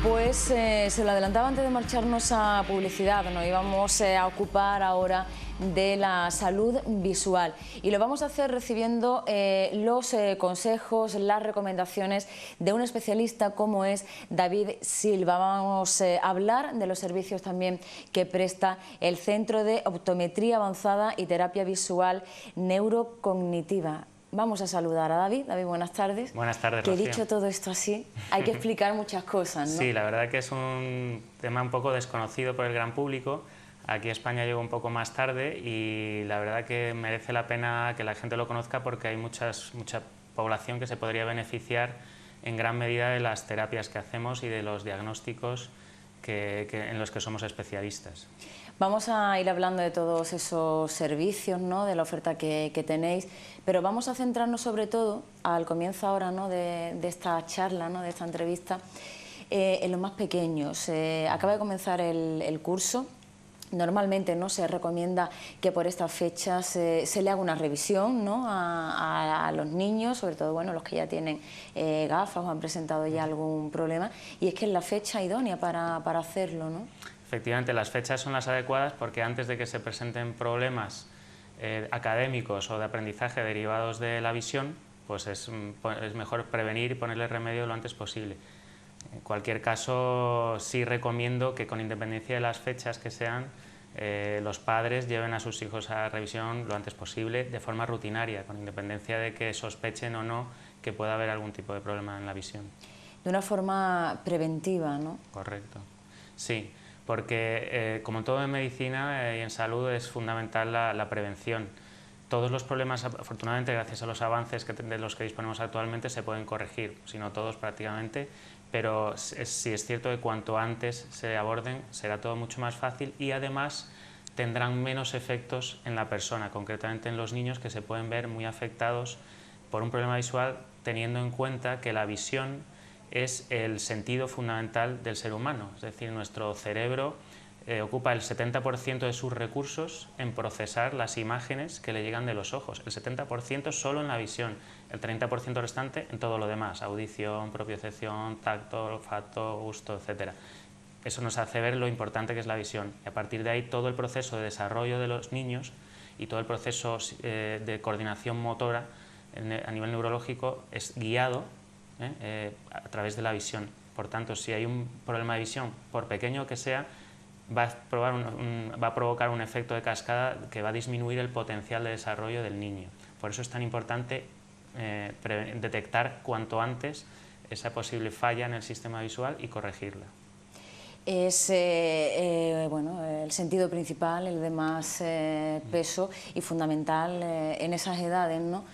Pues se lo adelantaba antes de marcharnos a publicidad, nos íbamos a ocupar ahora de la salud visual y lo vamos a hacer recibiendo los consejos, las recomendaciones de un especialista como es David Silva. Vamos a hablar de los servicios también que presta el Centro de Optometría Avanzada y Terapia Visual Neurocognitiva. Vamos a saludar a David. David, buenas tardes. Buenas tardes, Que he Rocío. dicho todo esto así, hay que explicar muchas cosas, ¿no? Sí, la verdad que es un tema un poco desconocido por el gran público. Aquí a España llegó un poco más tarde y la verdad que merece la pena que la gente lo conozca porque hay mucha población que se podría beneficiar en gran medida de las terapias que hacemos y de los diagnósticos en los que somos especialistas. Vamos a ir hablando de todos esos servicios, ¿no?, de la oferta que tenéis, pero vamos a centrarnos sobre todo, al comienzo ahora, ¿no?, de esta charla, ¿no?, de esta entrevista, en los más pequeños. Acaba de comenzar el curso. Normalmente no se recomienda que por estas fechas se le haga una revisión, ¿no?, a los niños, sobre todo bueno, los que ya tienen gafas o han presentado ya algún problema, y es que es la fecha idónea para hacerlo, ¿no? Efectivamente, las fechas son las adecuadas porque antes de que se presenten problemas académicos o de aprendizaje derivados de la visión, pues es mejor prevenir y ponerle remedio lo antes posible. En cualquier caso, sí recomiendo que con independencia de las fechas que sean, los padres lleven a sus hijos a revisión lo antes posible, de forma rutinaria, con independencia de que sospechen o no que pueda haber algún tipo de problema en la visión. De una forma preventiva, ¿no? Correcto, sí, porque como todo en medicina y en salud es fundamental la prevención. Todos los problemas, afortunadamente, gracias a los avances de los que disponemos actualmente, se pueden corregir, si no todos prácticamente, pero sí es cierto que cuanto antes se aborden será todo mucho más fácil y además tendrán menos efectos en la persona, concretamente en los niños, que se pueden ver muy afectados por un problema visual, teniendo en cuenta que la visión es el sentido fundamental del ser humano, es decir, nuestro cerebro ocupa el 70% de sus recursos en procesar las imágenes que le llegan de los ojos, el 70% solo en la visión, el 30% restante en todo lo demás, audición, propiocepción, tacto, olfato, gusto, etc. Eso nos hace ver lo importante que es la visión y a partir de ahí todo el proceso de desarrollo de los niños y todo el proceso de coordinación motora a nivel neurológico es guiado a través de la visión. Por tanto, si hay un problema de visión, por pequeño que sea, va a provocar un efecto de cascada que va a disminuir el potencial de desarrollo del niño. Por eso es tan importante detectar cuanto antes esa posible falla en el sistema visual y corregirla. Es bueno, el sentido principal, el de más peso y fundamental en esas edades, ¿no?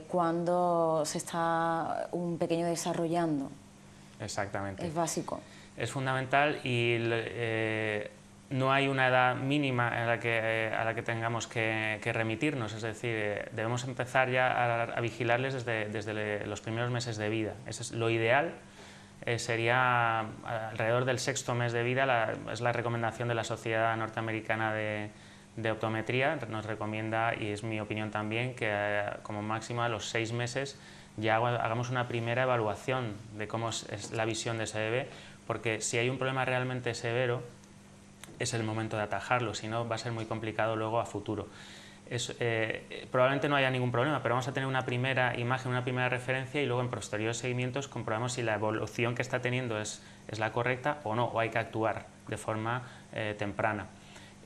Cuando se está un pequeño desarrollando. Exactamente. Es básico. Es fundamental y no hay una edad mínima a la que tengamos que remitirnos, es decir, debemos empezar ya a vigilarles desde los primeros meses de vida. Eso es lo ideal. Sería alrededor del 6.º mes de vida, es la recomendación de la Sociedad Norteamericana de Optometría, nos recomienda, y es mi opinión también, que como máximo a los 6 meses ya hagamos una primera evaluación de cómo es la visión de ese bebé, porque si hay un problema realmente severo es el momento de atajarlo, si no va a ser muy complicado luego a futuro. Probablemente no haya ningún problema, pero vamos a tener una primera imagen, una primera referencia y luego en posteriores seguimientos comprobamos si la evolución que está teniendo es la correcta o no, o hay que actuar de forma temprana.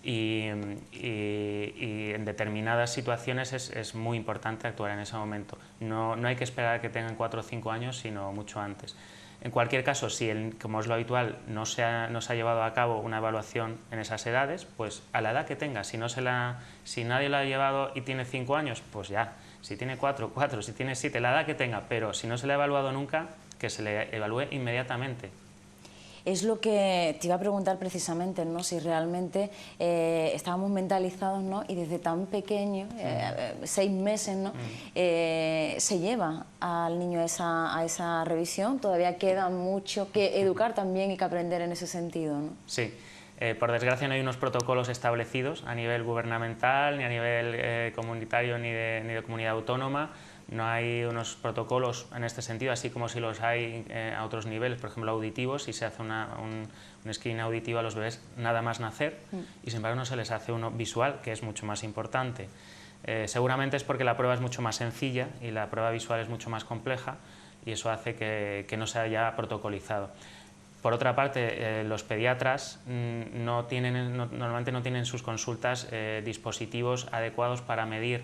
Y en determinadas situaciones es muy importante actuar en ese momento. No hay que esperar a que tengan 4 o 5 años, sino mucho antes. En cualquier caso, si como es lo habitual, no se ha llevado a cabo una evaluación en esas edades, pues a la edad que tenga, si nadie la ha llevado y tiene 5 años, pues ya, si tiene 4, si tiene 7, la edad que tenga, pero si no se le ha evaluado nunca, que se le evalúe inmediatamente. Es lo que te iba a preguntar precisamente, ¿no? Si realmente estábamos mentalizados, ¿no? Y desde tan pequeño, 6 meses, ¿no? Se lleva al niño a esa revisión. Todavía queda mucho que educar también y que aprender en ese sentido, ¿no? Sí, Por desgracia no hay unos protocolos establecidos a nivel gubernamental, ni a nivel comunitario, ni de comunidad autónoma. No hay unos protocolos en este sentido, así como si los hay a otros niveles, por ejemplo auditivos, si se hace un screening auditivo a los bebés nada más nacer, y sin embargo no se les hace uno visual, que es mucho más importante. Seguramente es porque la prueba es mucho más sencilla y la prueba visual es mucho más compleja, y eso hace que no se haya protocolizado. Por otra parte, los pediatras normalmente no tienen en sus consultas dispositivos adecuados para medir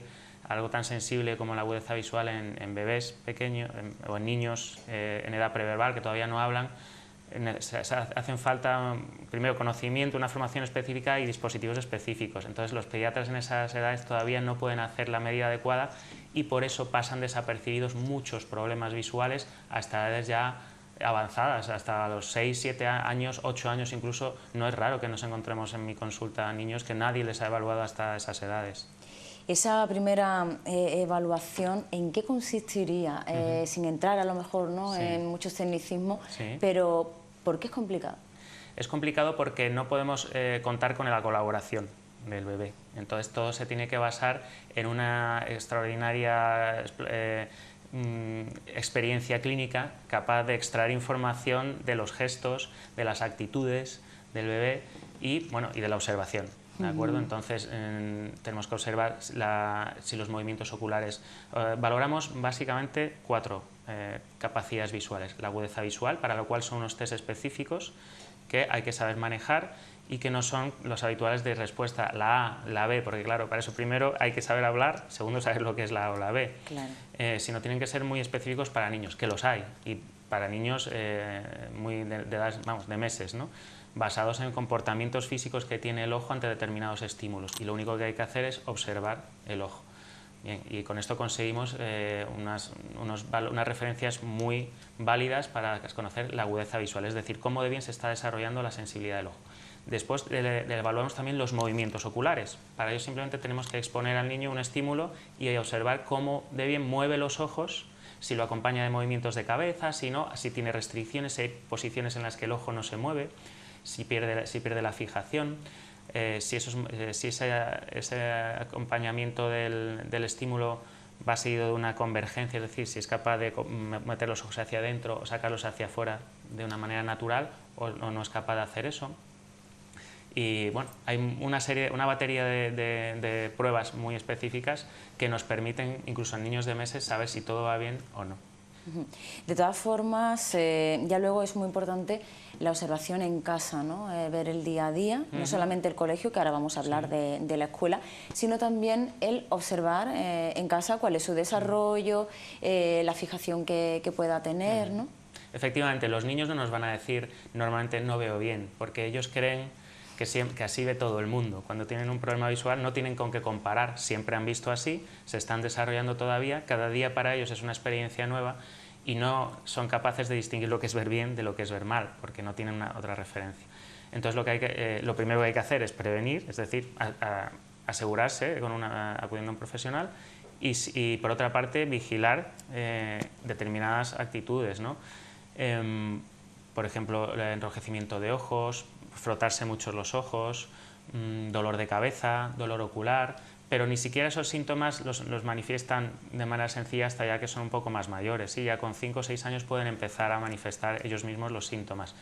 algo tan sensible como la agudeza visual en bebés pequeños o en niños en edad preverbal que todavía no hablan. Hacen falta, primero, conocimiento, una formación específica y dispositivos específicos. Entonces, los pediatras en esas edades todavía no pueden hacer la medida adecuada y por eso pasan desapercibidos muchos problemas visuales hasta edades ya avanzadas, hasta los 6, 7 años, 8 años incluso. No es raro que nos encontremos en mi consulta a niños que nadie les ha evaluado hasta esas edades. Esa primera evaluación, ¿en qué consistiría? Sin entrar a lo mejor, ¿no?, sí, en muchos tecnicismos, sí, pero ¿por qué es complicado? Es complicado porque no podemos contar con la colaboración del bebé. Entonces todo se tiene que basar en una extraordinaria experiencia clínica capaz de extraer información de los gestos, de las actitudes del bebé y de la observación. ¿De acuerdo? Entonces tenemos que observar si los movimientos oculares... valoramos básicamente 4 capacidades visuales. La agudeza visual, para lo cual son unos test específicos que hay que saber manejar y que no son los habituales de respuesta, la A, la B, porque claro, para eso primero hay que saber hablar, segundo saber lo que es la A o la B. Claro. Sino tienen que ser muy específicos para niños, que los hay, y para niños muy de edades, de meses, ¿no?, basados en comportamientos físicos que tiene el ojo ante determinados estímulos, y lo único que hay que hacer es observar el ojo. Bien, y con esto conseguimos unas referencias muy válidas para conocer la agudeza visual, es decir, cómo de bien se está desarrollando la sensibilidad del ojo. Después le evaluamos también los movimientos oculares. Para ello simplemente tenemos que exponer al niño un estímulo y observar cómo de bien mueve los ojos, si lo acompaña de movimientos de cabeza, si no, si tiene restricciones, si hay posiciones en las que el ojo no se mueve, si pierde la fijación, si ese acompañamiento del estímulo va seguido de una convergencia, es decir, si es capaz de meter los ojos hacia adentro o sacarlos hacia afuera de una manera natural o no es capaz de hacer eso. Y bueno, hay una batería de pruebas muy específicas que nos permiten, incluso en niños de meses, saber si todo va bien o no. De todas formas, ya luego es muy importante la observación en casa, ¿no? Ver el día a día, no solamente el colegio, que ahora vamos a hablar de la escuela, sino también el observar en casa cuál es su desarrollo, la fijación que pueda tener, ¿no? Efectivamente, los niños no nos van a decir normalmente no veo bien, porque ellos creen que así ve todo el mundo. Cuando tienen un problema visual no tienen con qué comparar, siempre han visto así, se están desarrollando todavía, cada día para ellos es una experiencia nueva y no son capaces de distinguir lo que es ver bien de lo que es ver mal, porque no tienen otra referencia. Entonces lo primero que hay que hacer es prevenir, es decir, asegurarse acudiendo a un profesional y por otra parte vigilar determinadas actitudes, ¿no? Por ejemplo, el enrojecimiento de ojos, frotarse mucho los ojos, dolor de cabeza, dolor ocular, pero ni siquiera esos síntomas los manifiestan de manera sencilla hasta ya que son un poco más mayores. ¿Sí? Ya con 5 o 6 años pueden empezar a manifestar ellos mismos los síntomas,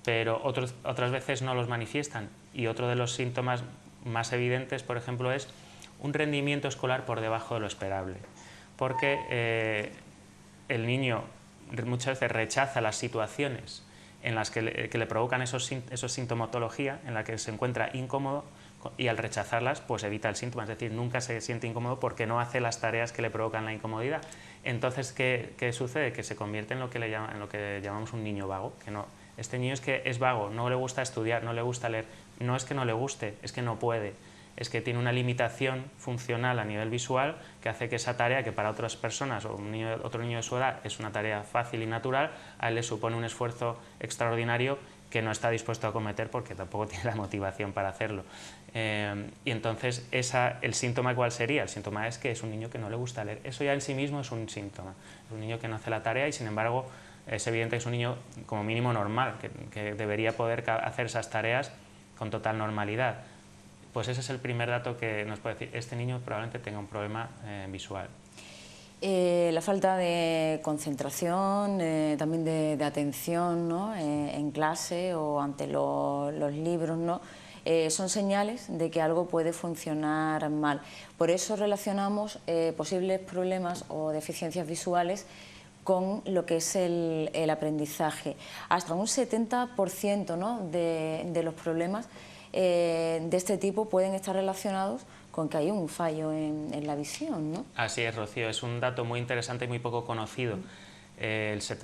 pero otras veces no los manifiestan. Y otro de los síntomas más evidentes, por ejemplo, es un rendimiento escolar por debajo de lo esperable, porque el niño muchas veces rechaza las situaciones en las que le provocan esos sintomatología, en la que se encuentra incómodo, y al rechazarlas pues evita el síntoma, es decir, nunca se siente incómodo porque no hace las tareas que le provocan la incomodidad. Entonces, ¿qué sucede? Que se convierte en lo que llamamos un niño vago, que no, este niño es vago, no le gusta estudiar, no le gusta leer, no es que no le guste, es que no puede, es que tiene una limitación funcional a nivel visual que hace que esa tarea, que para otras personas o otro niño de su edad es una tarea fácil y natural, a él le supone un esfuerzo extraordinario que no está dispuesto a acometer porque tampoco tiene la motivación para hacerlo. Y entonces, ¿el síntoma cuál sería? El síntoma es que es un niño que no le gusta leer. Eso ya en sí mismo es un síntoma. Es un niño que no hace la tarea y, sin embargo, es evidente que es un niño como mínimo normal, que debería poder hacer esas tareas con total normalidad. Pues ese es el primer dato que nos puede decir, este niño probablemente tenga un problema visual. La falta de concentración, también de atención, ¿no? En clase o ante los libros, ¿no? Son señales de que algo puede funcionar mal. Por eso relacionamos posibles problemas o deficiencias visuales con lo que es el aprendizaje. Hasta un 70%, ¿no? de los problemas de este tipo pueden estar relacionados con que hay un fallo en la visión, ¿no? Así es, Rocío, es un dato muy interesante y muy poco conocido.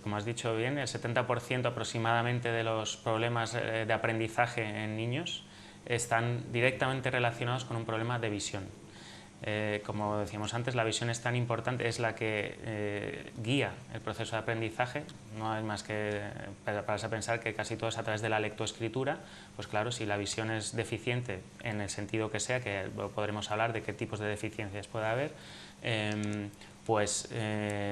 Como has dicho bien, el 70% aproximadamente de los problemas de aprendizaje en niños están directamente relacionados con un problema de visión. Como decíamos antes, la visión es tan importante, es la que guía el proceso de aprendizaje. No hay más que pararse a pensar que casi todo es a través de la lectoescritura. Pues claro, si la visión es deficiente en el sentido que sea, que podremos hablar de qué tipos de deficiencias puede haber, pues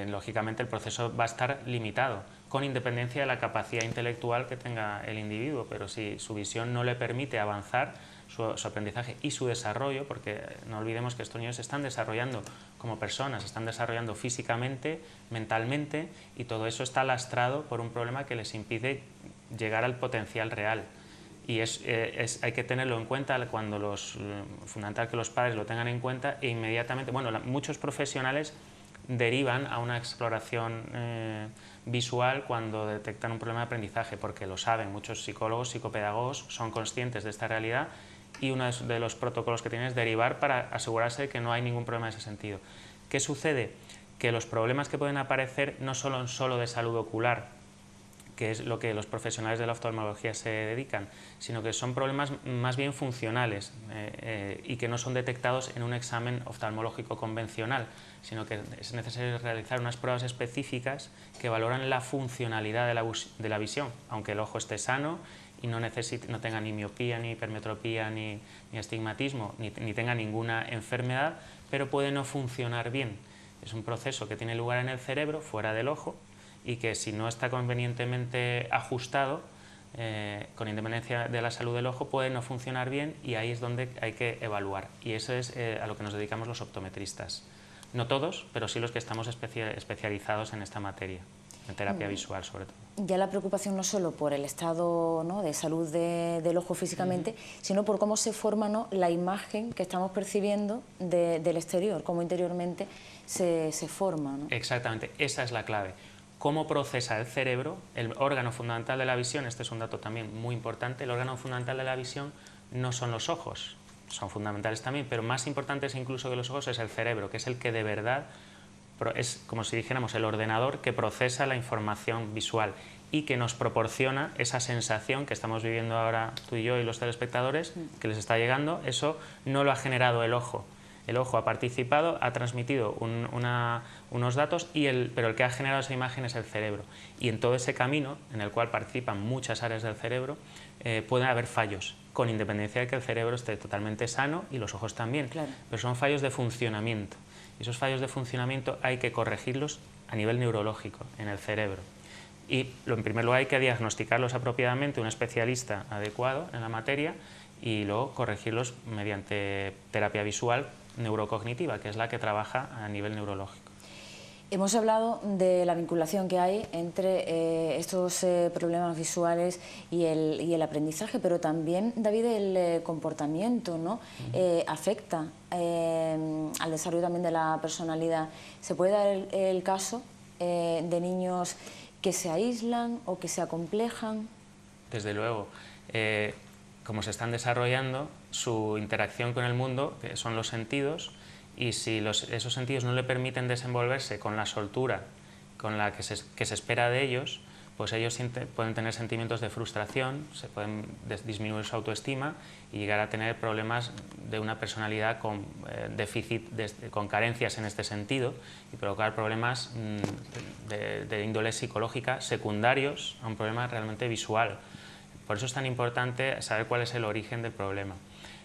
lógicamente el proceso va a estar limitado, con independencia de la capacidad intelectual que tenga el individuo, pero si su visión no le permite avanzar, su aprendizaje y su desarrollo, porque no olvidemos que estos niños se están desarrollando como personas, se están desarrollando físicamente, mentalmente, y todo eso está lastrado por un problema que les impide llegar al potencial real. Y hay que tenerlo en cuenta cuando fundamental que los padres lo tengan en cuenta e inmediatamente, bueno, muchos profesionales derivan a una exploración visual cuando detectan un problema de aprendizaje, porque lo saben, muchos psicólogos, psicopedagogos son conscientes de esta realidad y uno de los protocolos que tienen es derivar para asegurarse de que no hay ningún problema en ese sentido. ¿Qué sucede? Que los problemas que pueden aparecer no son solo de salud ocular, que es lo que los profesionales de la oftalmología se dedican, sino que son problemas más bien funcionales y que no son detectados en un examen oftalmológico convencional, sino que es necesario realizar unas pruebas específicas que valoran la funcionalidad de la visión, aunque el ojo esté sano y no tenga ni miopía, ni hipermetropía, ni astigmatismo, ni tenga ninguna enfermedad, pero puede no funcionar bien. Es un proceso que tiene lugar en el cerebro, fuera del ojo, y que si no está convenientemente ajustado, con independencia de la salud del ojo, puede no funcionar bien, y ahí es donde hay que evaluar. Y eso es a lo que nos dedicamos los optometristas. No todos, pero sí los que estamos especializados en esta materia, en terapia visual sobre todo. Ya la preocupación no solo por el estado, ¿no?, de salud del ojo físicamente, sino por cómo se forma, ¿no?, la imagen que estamos percibiendo del exterior, cómo interiormente se forma, ¿no? Exactamente, esa es la clave. Cómo procesa el cerebro, el órgano fundamental de la visión. Este es un dato también muy importante. El órgano fundamental de la visión no son los ojos, son fundamentales también, pero más importantes incluso que los ojos es el cerebro, que es el que de verdad es, como si dijéramos, el ordenador que procesa la información visual y que nos proporciona esa sensación que estamos viviendo ahora tú y yo y los telespectadores, que les está llegando. Eso no lo ha generado el ojo. El ojo ha participado, ha transmitido unos datos, pero el que ha generado esa imagen es el cerebro. Y en todo ese camino, en el cual participan muchas áreas del cerebro, pueden haber fallos, con independencia de que el cerebro esté totalmente sano y los ojos también. Claro. Pero son fallos de funcionamiento. Y esos fallos de funcionamiento hay que corregirlos a nivel neurológico, en el cerebro. Y en primer lugar hay que diagnosticarlos apropiadamente, un especialista adecuado en la materia, y luego corregirlos mediante terapia visual neurocognitiva, que es la que trabaja a nivel neurológico. Hemos hablado de la vinculación que hay entre estos problemas visuales y el aprendizaje, pero también, David, el comportamiento, ¿no? Afecta al desarrollo también de la personalidad. ¿Se puede dar el caso de niños que se aíslan o que se acomplejan? Desde luego. Como se están desarrollando, su interacción con el mundo, que son los sentidos, y si esos sentidos no le permiten desenvolverse con la soltura con la que se espera de ellos, pues ellos pueden tener sentimientos de frustración, se pueden disminuir su autoestima y llegar a tener problemas de una personalidad con déficit, con carencias en este sentido, y provocar problemas de índole psicológica secundarios a un problema realmente visual. Por eso es tan importante saber cuál es el origen del problema.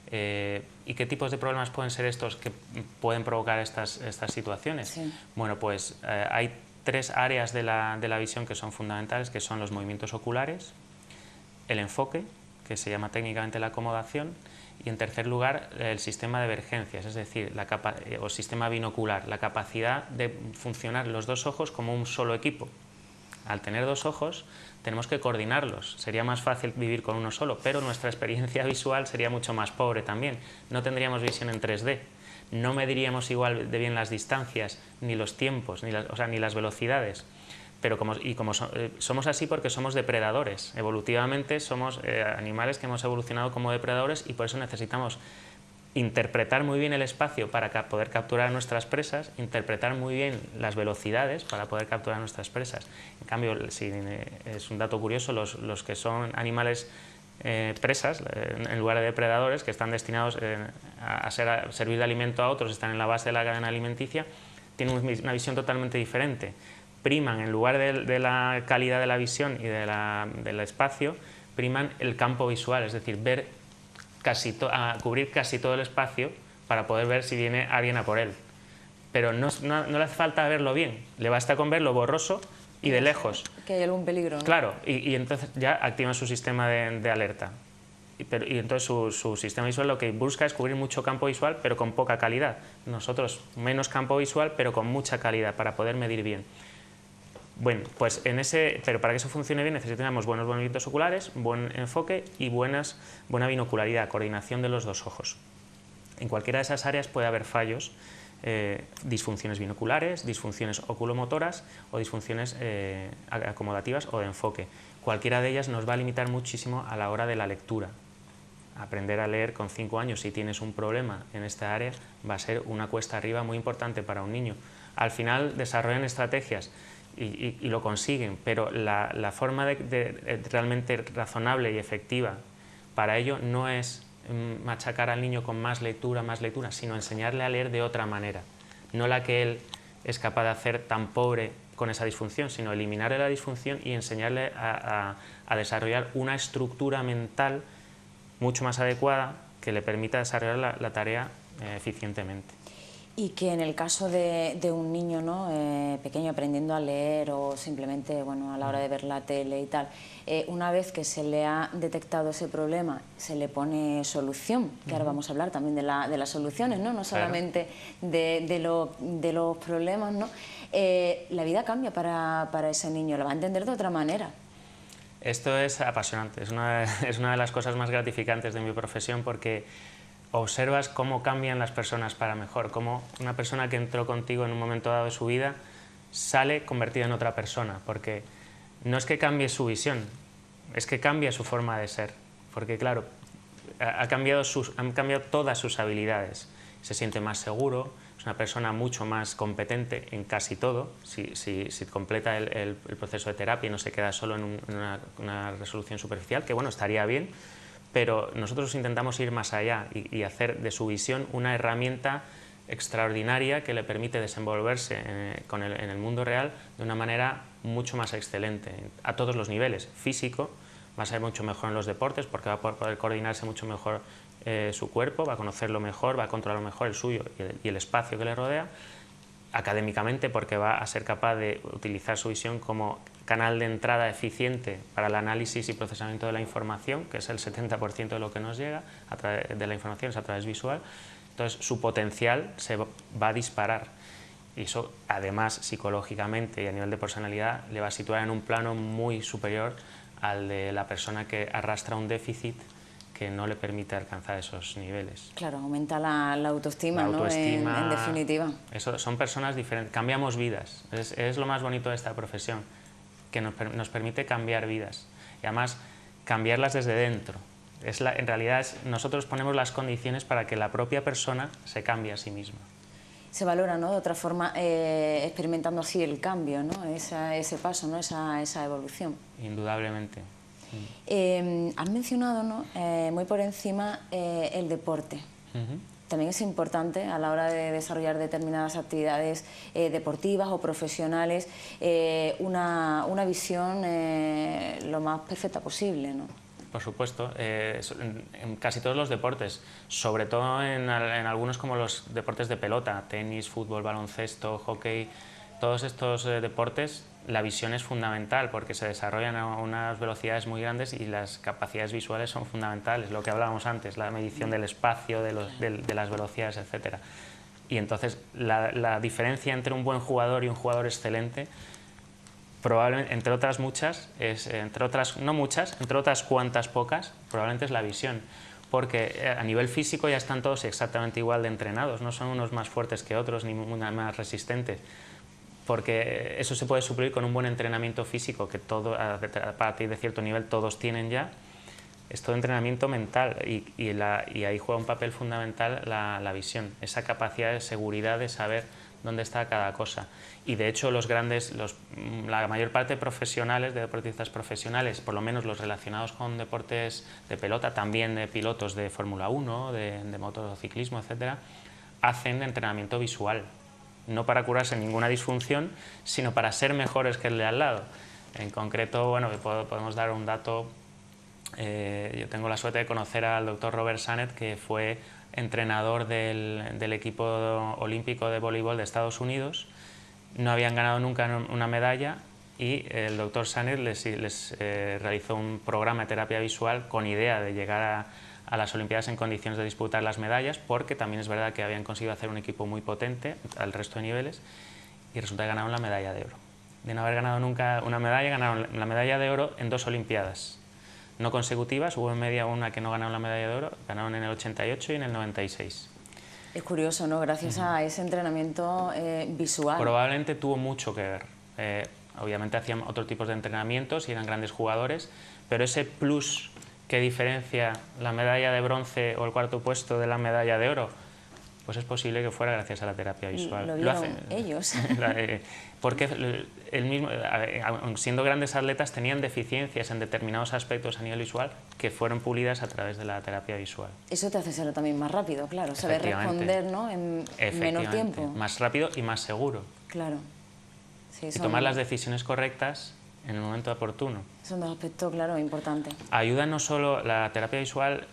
¿Y qué tipos de problemas pueden ser estos que pueden provocar estas situaciones? Sí. Bueno, pues hay tres áreas de la visión que son fundamentales, que son los movimientos oculares, el enfoque que se llama técnicamente la acomodación, y en tercer lugar el sistema de emergencias, es decir, o sistema binocular, la capacidad de funcionar los dos ojos como un solo equipo. Al tener dos ojos tenemos que coordinarlos, sería más fácil vivir con uno solo, pero nuestra experiencia visual sería mucho más pobre también, no tendríamos visión en 3D, no mediríamos igual de bien las distancias, ni los tiempos, ni las velocidades. Pero somos así porque somos depredadores, evolutivamente somos animales que hemos evolucionado como depredadores, y por eso necesitamos interpretar muy bien el espacio para poder capturar nuestras presas, interpretar muy bien las velocidades para poder capturar nuestras presas. En cambio, es un dato curioso, los que son animales presas, en lugar de depredadores, que están destinados a servir de alimento a otros, están en la base de la cadena alimenticia, tienen una visión totalmente diferente. Priman, en lugar de la calidad de la visión y del espacio, priman el campo visual, es decir, cubrir casi todo el espacio para poder ver si viene alguien a por él. Pero no le hace falta verlo bien, le basta con verlo borroso y de lejos. Que hay algún peligro, ¿no? Claro, y entonces ya activan su sistema de alerta. Y entonces su sistema visual lo que busca es cubrir mucho campo visual, pero con poca calidad. Nosotros menos campo visual, pero con mucha calidad, para poder medir bien. Bueno, pues pero para que eso funcione bien necesitamos buenos movimientos oculares, buen enfoque y buena binocularidad, coordinación de los dos ojos. En cualquiera de esas áreas puede haber fallos, disfunciones binoculares, disfunciones oculomotoras o disfunciones acomodativas o de enfoque. Cualquiera de ellas nos va a limitar muchísimo a la hora de la lectura. Aprender a leer con 5 años, si tienes un problema en esta área, va a ser una cuesta arriba muy importante para un niño. Al final desarrollan estrategias y lo consiguen, pero la forma realmente razonable y efectiva para ello no es machacar al niño con más lectura, sino enseñarle a leer de otra manera, no la que él es capaz de hacer tan pobre con esa disfunción, sino eliminarle la disfunción y enseñarle a desarrollar una estructura mental mucho más adecuada que le permita desarrollar la tarea eficientemente. Y que en el caso de un niño, ¿no? Pequeño aprendiendo a leer o simplemente a la hora de ver la tele y tal, una vez que se le ha detectado ese problema, se le pone solución, que ahora vamos a hablar también de las soluciones, no solamente de los problemas, ¿no? La vida cambia para ese niño, lo va a entender de otra manera. Esto es apasionante, es una de las cosas más gratificantes de mi profesión, porque observas cómo cambian las personas para mejor, cómo una persona que entró contigo en un momento dado de su vida sale convertida en otra persona, porque no es que cambie su visión, es que cambia su forma de ser, porque claro, han cambiado todas sus habilidades, se siente más seguro, es una persona mucho más competente en casi todo, si completa el proceso de terapia y no se queda solo en una resolución superficial, que bueno, estaría bien, pero nosotros intentamos ir más allá y hacer de su visión una herramienta extraordinaria que le permite desenvolverse en el mundo real de una manera mucho más excelente, a todos los niveles. Físico, va a ser mucho mejor en los deportes porque va a poder coordinarse mucho mejor su cuerpo, va a conocerlo mejor, va a controlar mejor el suyo y el espacio que le rodea. Académicamente, porque va a ser capaz de utilizar su visión como canal de entrada eficiente para el análisis y procesamiento de la información, que es el 70% de lo que nos llega a través de la información, es a través visual. Entonces su potencial se va a disparar, y eso además psicológicamente y a nivel de personalidad le va a situar en un plano muy superior al de la persona que arrastra un déficit que no le permite alcanzar esos niveles. Claro, aumenta la autoestima, ¿no? En definitiva. Eso, son personas diferentes, cambiamos vidas, es lo más bonito de esta profesión, que nos permite cambiar vidas, y además cambiarlas desde dentro. En realidad nosotros ponemos las condiciones para que la propia persona se cambie a sí misma. Se valora, ¿no?, de otra forma, experimentando así el cambio, ¿no?, ese paso, ¿no?, esa evolución. Indudablemente. Has mencionado, ¿no?, muy por encima el deporte. También es importante a la hora de desarrollar determinadas actividades deportivas o profesionales una visión lo más perfecta posible, ¿no? Por supuesto, en casi todos los deportes, sobre todo en algunos como los deportes de pelota, tenis, fútbol, baloncesto, hockey, todos estos deportes la visión es fundamental porque se desarrollan a unas velocidades muy grandes y las capacidades visuales son fundamentales, lo que hablábamos antes, la medición del espacio, de las velocidades, etc. Y entonces la diferencia entre un buen jugador y un jugador excelente, probablemente, entre otras muchas, entre otras cuantas pocas, probablemente es la visión. Porque a nivel físico ya están todos exactamente igual de entrenados, no son unos más fuertes que otros ni más resistentes, porque eso se puede suplir con un buen entrenamiento físico, que a partir de cierto nivel todos tienen ya. Es todo entrenamiento mental y ahí juega un papel fundamental la visión, esa capacidad de seguridad de saber dónde está cada cosa. Y de hecho la mayor parte de profesionales, de deportistas profesionales, por lo menos los relacionados con deportes de pelota, también de pilotos de Fórmula 1, de motociclismo, etc., hacen entrenamiento visual, no para curarse ninguna disfunción, sino para ser mejores que el de al lado. En concreto, bueno, podemos dar un dato. Yo tengo la suerte de conocer al doctor Robert Sanet, que fue entrenador del equipo olímpico de voleibol de Estados Unidos. No habían ganado nunca una medalla y el doctor Sanet les realizó un programa de terapia visual con idea de llegar a las Olimpiadas en condiciones de disputar las medallas, porque también es verdad que habían conseguido hacer un equipo muy potente al resto de niveles y resulta que ganaron la medalla de oro. De no haber ganado nunca una medalla, ganaron la medalla de oro en 2 Olimpiadas. No consecutivas, hubo en media una que no ganaron la medalla de oro, ganaron en el 88 y en el 96. Es curioso, ¿no? Gracias a ese entrenamiento visual. Probablemente tuvo mucho que ver. Obviamente hacían otros tipos de entrenamientos y eran grandes jugadores, pero ese plus que diferencia la medalla de bronce o el cuarto puesto de la medalla de oro, pues es posible que fuera gracias a la terapia visual. Lo vieron ellos. Porque siendo grandes atletas tenían deficiencias en determinados aspectos a nivel visual que fueron pulidas a través de la terapia visual. Eso te hace ser también más rápido, claro, saber responder, ¿no? En menos tiempo. Más rápido y más seguro. Claro. Sí, y tomar las decisiones correctas en el momento oportuno. Son dos aspectos, claro, importantes. Ayuda no solo la terapia visual,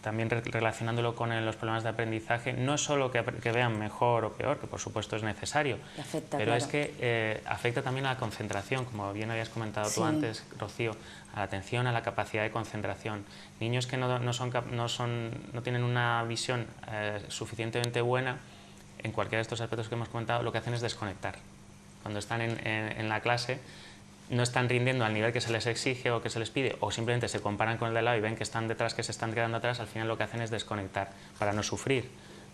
también relacionándolo con los problemas de aprendizaje, no es solo que vean mejor o peor, que por supuesto es necesario, Afecta, pero claro. es que afecta también a la concentración, como bien habías comentado tú antes, Rocío, a la atención, a la capacidad de concentración. Niños que no tienen una visión suficientemente buena, en cualquiera de estos aspectos que hemos comentado, lo que hacen es desconectar. Cuando están en la clase, no están rindiendo al nivel que se les exige o que se les pide, o simplemente se comparan con el de lado y ven que están detrás, que se están quedando atrás, al final lo que hacen es desconectar para no sufrir,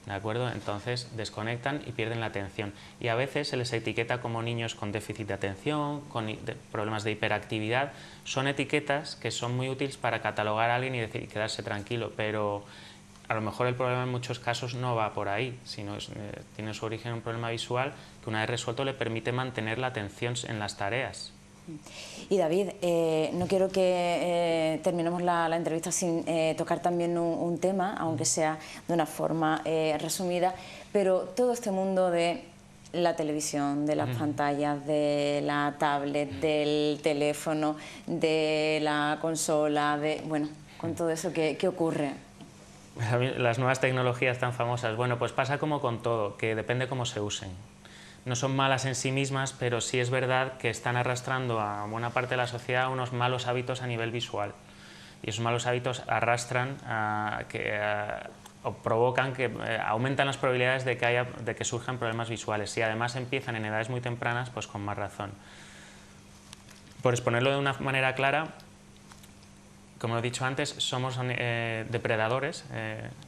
¿de acuerdo? Entonces desconectan y pierden la atención. Y a veces se les etiqueta como niños con déficit de atención, con problemas de hiperactividad. Son etiquetas que son muy útiles para catalogar a alguien y decir, quedarse tranquilo, pero a lo mejor el problema en muchos casos no va por ahí, sino tiene su origen en un problema visual que una vez resuelto le permite mantener la atención en las tareas. Y David, no quiero que terminemos la entrevista sin tocar también un tema, aunque sea de una forma resumida, pero todo este mundo de la televisión, de las pantallas, de la tablet, del teléfono, de la consola, bueno, con todo eso, ¿qué ocurre? Las nuevas tecnologías tan famosas, bueno, pues pasa como con todo, que depende cómo se usen. No son malas en sí mismas, pero sí es verdad que están arrastrando a buena parte de la sociedad unos malos hábitos a nivel visual. Y esos malos hábitos arrastran o provocan que aumentan las probabilidades de que surjan problemas visuales. Y además empiezan en edades muy tempranas, pues con más razón. Por exponerlo de una manera clara, como he dicho antes, somos depredadores,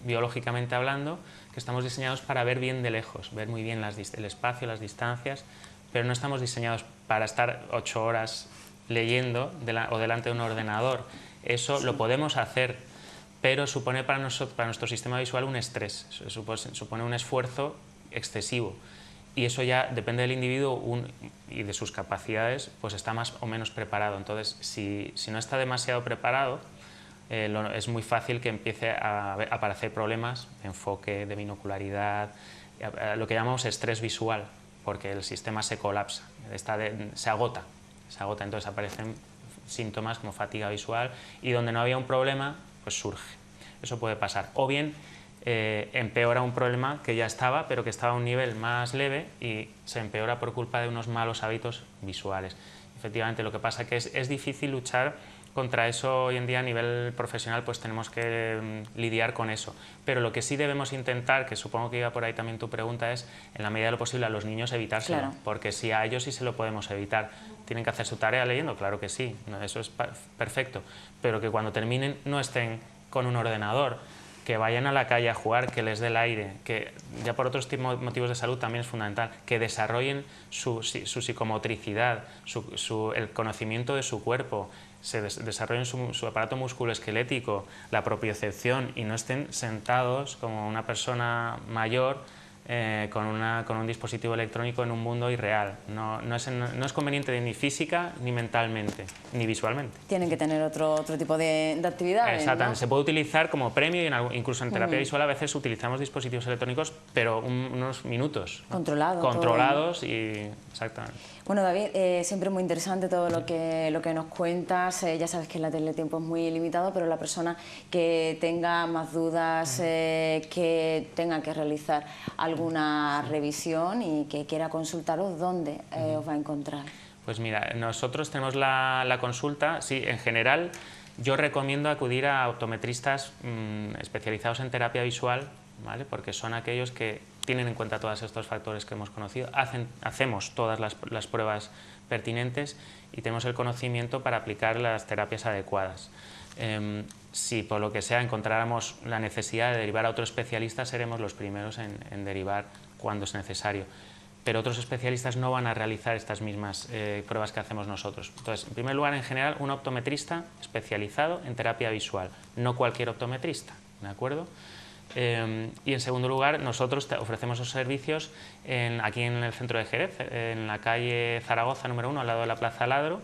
biológicamente hablando, que estamos diseñados para ver bien de lejos, ver muy bien el espacio, las distancias, pero no estamos diseñados para estar 8 horas leyendo o delante de un ordenador. Eso lo podemos hacer, pero supone para nuestro sistema visual un estrés, supone un esfuerzo excesivo. Y eso ya depende del individuo y de sus capacidades, pues está más o menos preparado. Entonces, si no está demasiado preparado, es muy fácil que empiece a aparecer problemas de enfoque, de binocularidad, lo que llamamos estrés visual, porque el sistema se colapsa, se agota, entonces aparecen síntomas como fatiga visual y donde no había un problema, pues surge. Eso puede pasar. O bien empeora un problema que ya estaba, pero que estaba a un nivel más leve y se empeora por culpa de unos malos hábitos visuales. Efectivamente, lo que pasa es que es difícil luchar contra eso hoy en día a nivel profesional, pues tenemos que lidiar con eso. Pero lo que sí debemos intentar, que supongo que iba por ahí también tu pregunta, es en la medida de lo posible a los niños evitárselo, claro. porque si a ellos sí se lo podemos evitar. ¿Tienen que hacer su tarea leyendo? Claro que sí, eso es perfecto, pero que cuando terminen no estén con un ordenador, que vayan a la calle a jugar, que les dé el aire, que ya por otros motivos de salud también es fundamental, que desarrollen su psicomotricidad, el conocimiento de su cuerpo, se desarrollen su aparato musculoesquelético, la propiocepción y no estén sentados como una persona mayor con un dispositivo electrónico en un mundo irreal. No es conveniente ni física ni mentalmente, ni visualmente. Tienen que tener otro tipo de actividades. Exactamente, ¿no? Se puede utilizar como premio y incluso en terapia visual a veces utilizamos dispositivos electrónicos, pero unos minutos. Controlados todo, ¿no? Y exactamente. Bueno, David, siempre muy interesante todo lo que nos cuentas. Ya sabes que la teletiempo es muy limitado, pero la persona que tenga más dudas, que tenga que realizar alguna revisión y que quiera consultaros, ¿dónde os va a encontrar? Pues mira, nosotros tenemos la consulta, sí, en general yo recomiendo acudir a optometristas especializados en terapia visual, ¿vale? Porque son aquellos que tienen en cuenta todos estos factores que hemos conocido, hacemos todas las pruebas pertinentes y tenemos el conocimiento para aplicar las terapias adecuadas. Si por lo que sea encontráramos la necesidad de derivar a otro especialista, seremos los primeros en derivar cuando es necesario. Pero otros especialistas no van a realizar estas mismas pruebas que hacemos nosotros. Entonces, en primer lugar, en general, un optometrista especializado en terapia visual, no cualquier optometrista, ¿de acuerdo? Y en segundo lugar, nosotros ofrecemos esos servicios aquí en el centro de Jerez, en la calle Zaragoza número 1, al lado de la Plaza Ladro.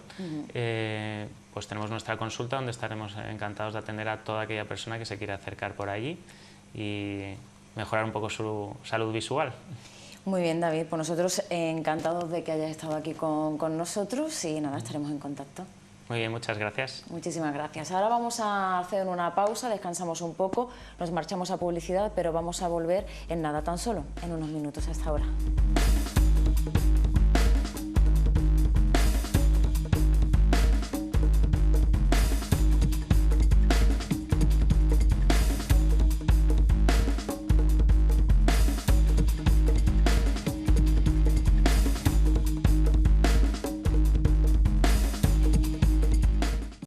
Pues tenemos nuestra consulta donde estaremos encantados de atender a toda aquella persona que se quiera acercar por allí y mejorar un poco su salud visual. Muy bien, David, pues nosotros encantados de que hayas estado aquí con nosotros y nada, estaremos en contacto. Muy bien, muchas gracias. Muchísimas gracias. Ahora vamos a hacer una pausa, descansamos un poco, nos marchamos a publicidad, pero vamos a volver en nada, tan solo en unos minutos. Hasta ahora.